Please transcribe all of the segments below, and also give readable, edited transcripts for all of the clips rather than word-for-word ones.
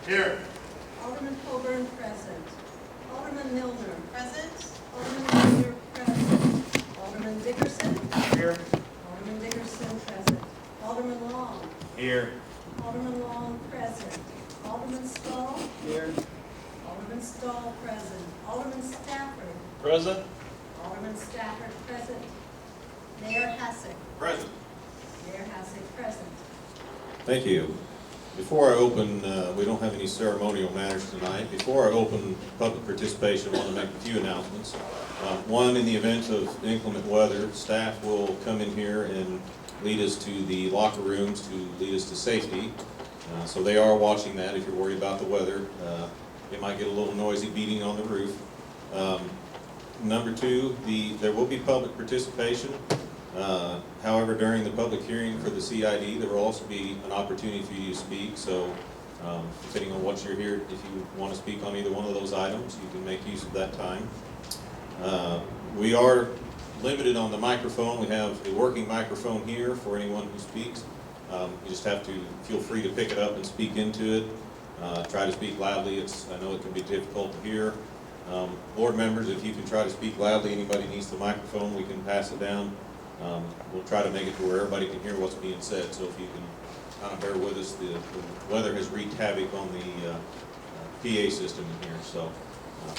Here. Alderman Coburn, present. Alderman Milner. Present. Alderman Milner, present. Alderman Dickerson. Here. Alderman Dickerson, present. Alderman Long. Here. Alderman Long, present. Alderman Stahl. Here. Alderman Stahl, present. Alderman Stafford. Present. Alderman Stafford, present. Mayor Hassick. Present. Mayor Hassick, present. Thank you. Before I open, we don't have any ceremonial matters tonight. Before I open public participation, I want to make a few announcements. One, in the event of inclement weather, staff will come in here and lead us to the locker rooms to lead us to safety. So they are watching that if you're worried about the weather. It might get a little noisy beating on the roof. Number two, there will be public participation. However, during the public hearing for the CID, there will also be an opportunity for you to speak. So depending on what you're here, if you want to speak on either one of those items, you can make use of that time. We are limited on the microphone. We have a working microphone here for anyone who speaks. You just have to feel free to pick it up and speak into it. Try to speak loudly. I know it can be difficult to hear. Board members, if you can try to speak loudly, anybody needs the microphone, we can pass it down. We'll try to make it to where everybody can hear what's being said, so if you can kind of bear with us, the weather has wreaked havoc on the PA system in here. So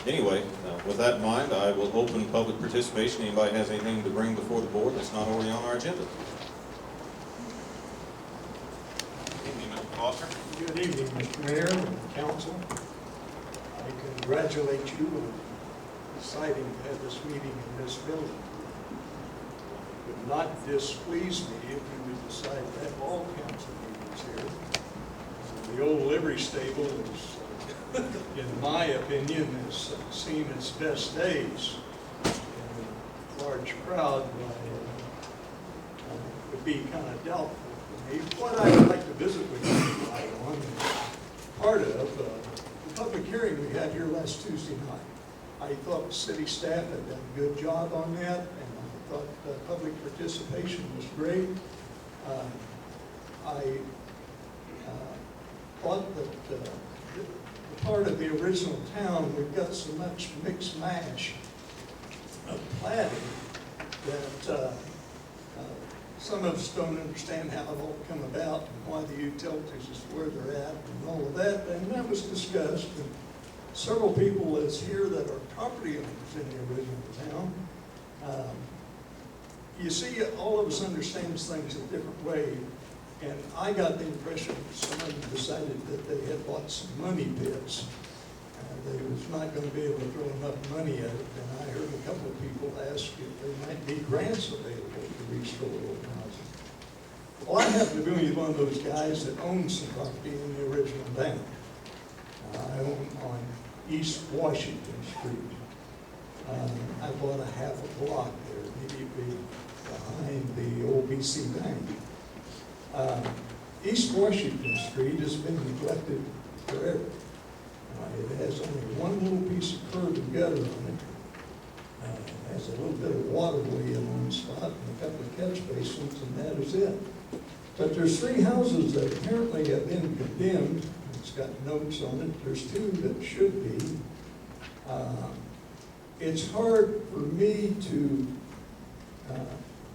anyway, with that in mind, I will open public participation. Anybody has anything to bring before the board that's not already on our agenda? Evening, Mr. Foster. Good evening, Mr. Mayor and Council. I congratulate you on deciding to have this meeting in this building. It would not displease me if you would decide to have all council meetings here. The old livery stable is, in my opinion, has seen its best days. And a large crowd would be kind of doubtful for me. What I would like to visit with you tonight on is part of the public hearing we had here last Tuesday night. I thought the city staff had done a good job on that, and I thought public participation was great. I thought that the part of the original town, we've got so much mixed mash of planning that some of us don't understand how it all come about and why the utilities is where they're at and all of that. And that was discussed. And several people that's here that are property owners in the original town. You see, all of us understand things a different way. And I got the impression someone decided that they had bought some money pits. They was not going to be able to throw enough money at it. And I heard a couple of people ask if there might be grants available to restore old houses. Well, I happen to be one of those guys that owns some property in the original town. I own on East Washington Street. I bought a half a block there, immediately behind the old BC Bank. East Washington Street has been neglected forever. It has only one little piece of curb and gutter on it. It has a little bit of waterway in one spot and a couple of catch basins, and that is it. But there's 3 houses that apparently have been condemned. It's got notes on it. There's 2 that should be. It's hard for me to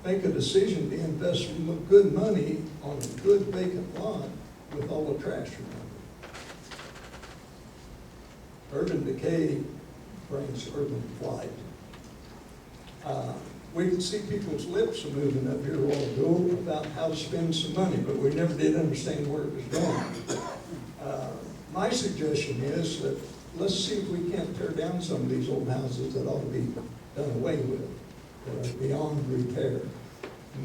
make a decision to invest good money on a good vacant lot with all the trash around it. Urban decay brings urban flight. We could see people's lips moving up here a while ago about how to spend some money, but we never did understand where it was going. My suggestion is that let's see if we can't tear down some of these old houses that ought to be done away with, that are beyond repair.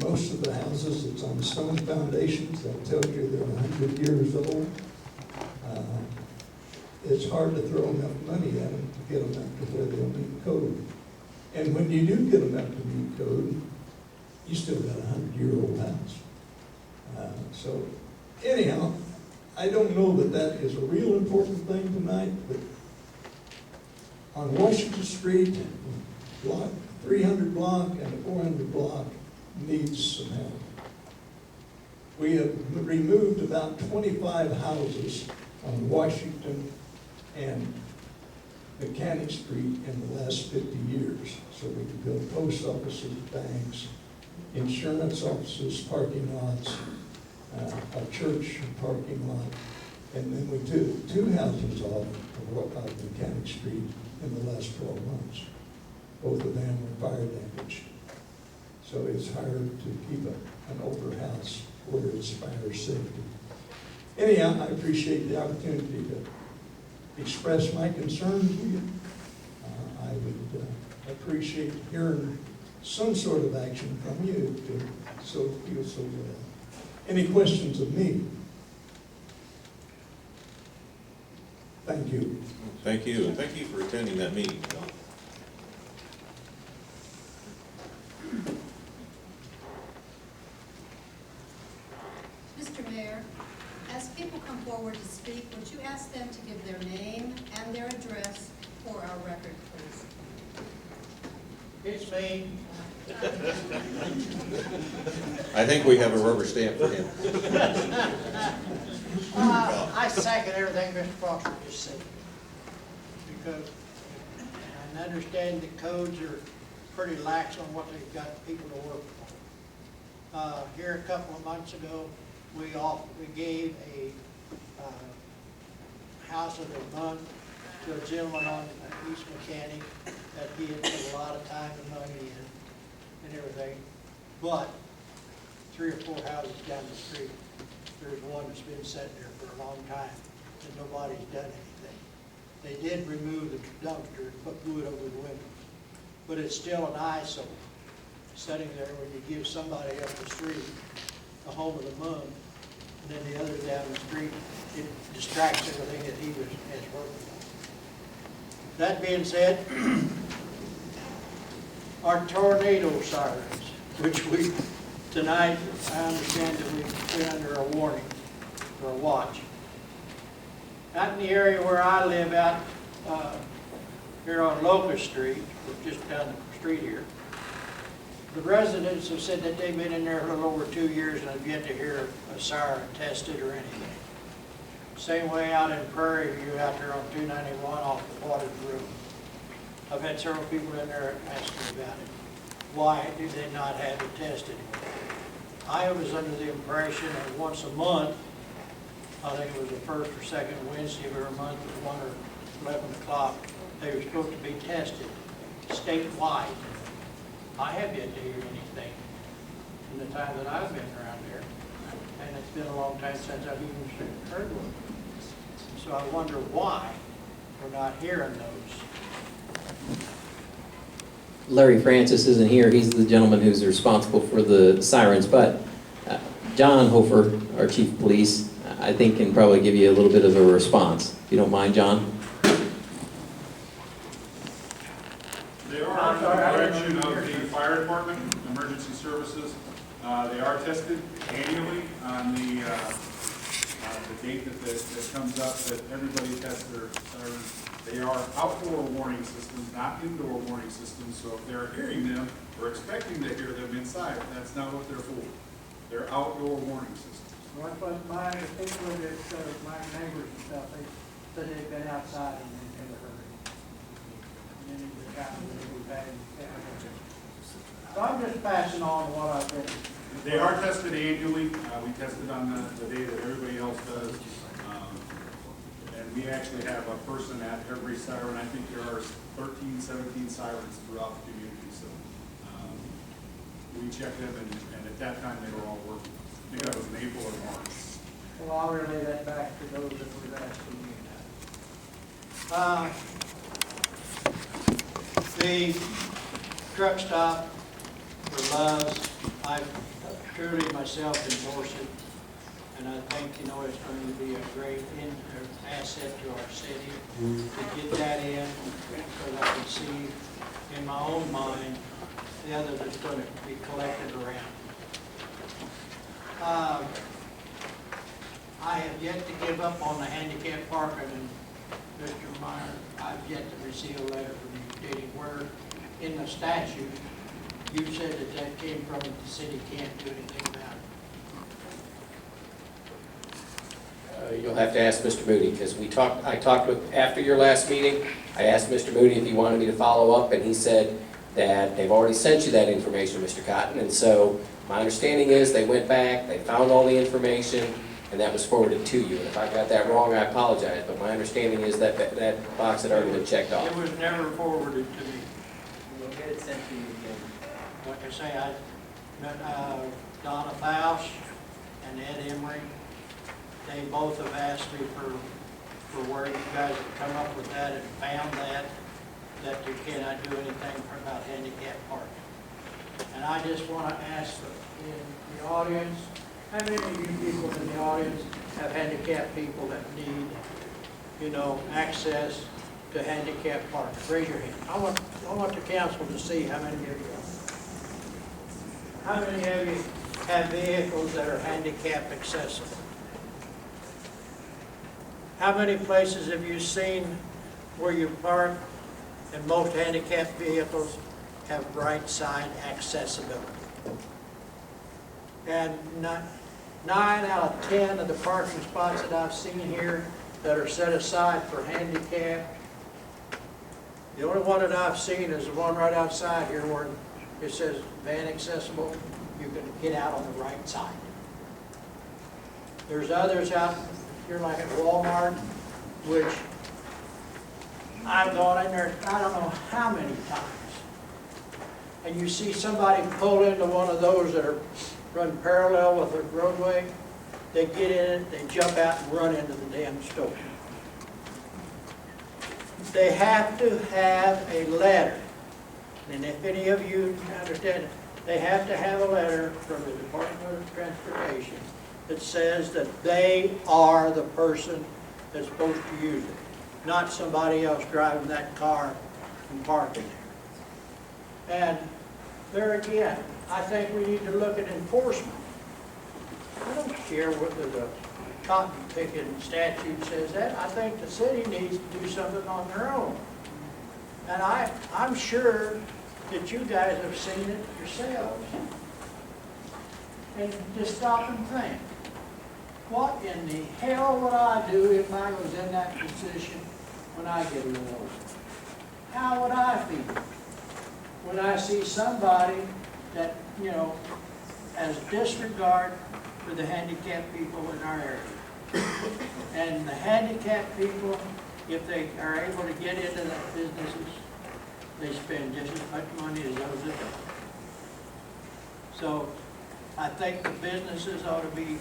Most of the houses, it's on stone foundations. They'll tell you they're 100 years old. It's hard to throw enough money at them to get them up to where they'll meet code. And when you do get them up to meet code, you still got a 100-year-old house. So anyhow, I don't know that that is a real important thing tonight, but on Washington Street, block 300 block and 400 block needs some help. We have removed about 25 houses on Washington and Mechanic Street in the last 50 years. So we could build post offices, banks, insurance offices, parking lots, a church parking lot, and then we took 2 houses off of Mechanic Street in the last 12 months. Both of them were fire damaged. So it's hard to keep an older house where it's fire safety. Anyhow, I appreciate the opportunity to express my concern to you. I would appreciate hearing some sort of action from you to feel so well. Any questions of me? Thank you. Thank you, and thank you for attending that meeting, John. Mr. Mayor, as people come forward to speak, would you ask them to give their name and their address for our record, please? It's me. I think we have a rubber stamp for him. I second everything Mr. Foster just said. Because I understand the codes are pretty lax on what they've got people to work for. Here a couple of months ago, we gave a house of the month to a gentleman on East Mechanic that he had put a lot of time and money in and everything. But 3 or 4 houses down the street, there's one that's been sitting there for a long time and nobody's done anything. They did remove the dumpster and put wood over the windows, but it's still an eyesore sitting there when you give somebody up the street a home of the month, and then the other down the street, it distracts everything that he has worked on. That being said, our tornado sirens, which we, tonight, I understand that we've been under a warning or a watch. Out in the area where I live out here on Locust Street, or just down the street here, the residents have said that they've been in there a little over 2 years and have yet to hear a siren tested or anything. Same way out in Prairie View out there on 291 off the Waters Road. I've had several people in there asking about it. Why do they not have it tested? I was under the impression that once a month, I think it was the first or second Wednesday of every month at 1 or 11 o'clock, they were supposed to be tested statewide. I have yet to hear anything in the time that I've been around there, and it's been a long time since I've even heard one. So I wonder why we're not hearing those. Larry Francis isn't here. He's the gentleman who's responsible for the sirens, but John Hofer, our chief of police, I think can probably give you a little bit of a response. If you don't mind, John? They are under the direction of the fire department, emergency services. They are tested annually on the date that comes up that everybody tests their sirens. They are outdoor warning systems, not indoor warning systems. So if they're hearing them or expecting to hear them inside, that's not what they're for. They're outdoor warning systems. Well, but my people that, my neighbors and stuff, they said they've been outside and they've never heard it. And then it happened that we've had. So I'm just passing on what I've been. They are tested annually. We tested on the day that everybody else does. And we actually have a person at every siren. I think there are 13, 17 sirens throughout the community. So we checked them, and at that time they were all working. I think that was in April or March. Well, I'll relay that back to those that were asking me that. The truck stop for Love's, I've truly myself endorse it, and I think, you know, it's going to be a great asset to our city to get that in, because I can see in my own mind the other that's going to be collected around. I have yet to give up on the handicap parking, and Mr. Meyer, I've yet to receive a letter from you stating where in the statute you said that came from the city can't do anything about it. you'll have to ask Mr. Moody, because I talked with, after your last meeting, I asked Mr. Moody if he wanted me to follow up, and he said that they've already sent you that information, Mr. Cotton, and so my understanding is they went back, they found all the information, and that was forwarded to you. And if I got that wrong, I apologize, but my understanding is that that box had already been checked off. It was never forwarded to me. We'll get it sent to you again. Like I say, Donna Faust and Ed Emery, they both have asked me for where you guys have come up with that and found that you cannot do anything about handicap parking. And I just want to ask in the audience, how many of you people in the audience have handicapped people that need, access to handicap parking? Raise your hand. I want the council to see how many of you are. How many of you have vehicles that are handicap accessible? How many places have you seen where you park and most handicapped vehicles have right side accessibility? And 9 out of 10 of the parking spots that I've seen here that are set aside for handicap, the only one that I've seen is the one right outside here where it says van accessible. You can get out on the right side. There's others out here like at Walmart, which I've gone in there I don't know how many times. And you see somebody pull into one of those that are run parallel with the roadway, they get in it, they jump out and run into the damn store. They have to have a letter, and if any of you understand it, they have to have a letter from the Department of Transportation that says that they are the person that's supposed to use it, not somebody else driving that car and parking there. And there again, I think we need to look at enforcement. I don't care whether the cotton picking statute says that. I think the city needs to do something on their own. And I'm sure that you guys have seen it yourselves. And just stop and think. What in the hell would I do if I was in that position when I get a little older? How would I feel when I see somebody that, has disregard for the handicapped people in our area? And the handicapped people, if they are able to get into the businesses, they spend just as much money as those that don't. So I think the businesses ought to be,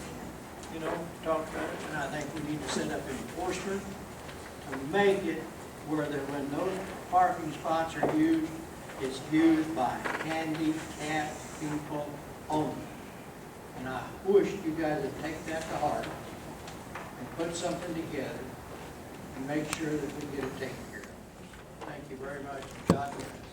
talked about it, and I think we need to set up enforcement to make it where that when those parking spots are used, it's used by handicapped people only. And I wish you guys would take that to heart and put something together and make sure that we get it taken care of. Thank you very much. God bless.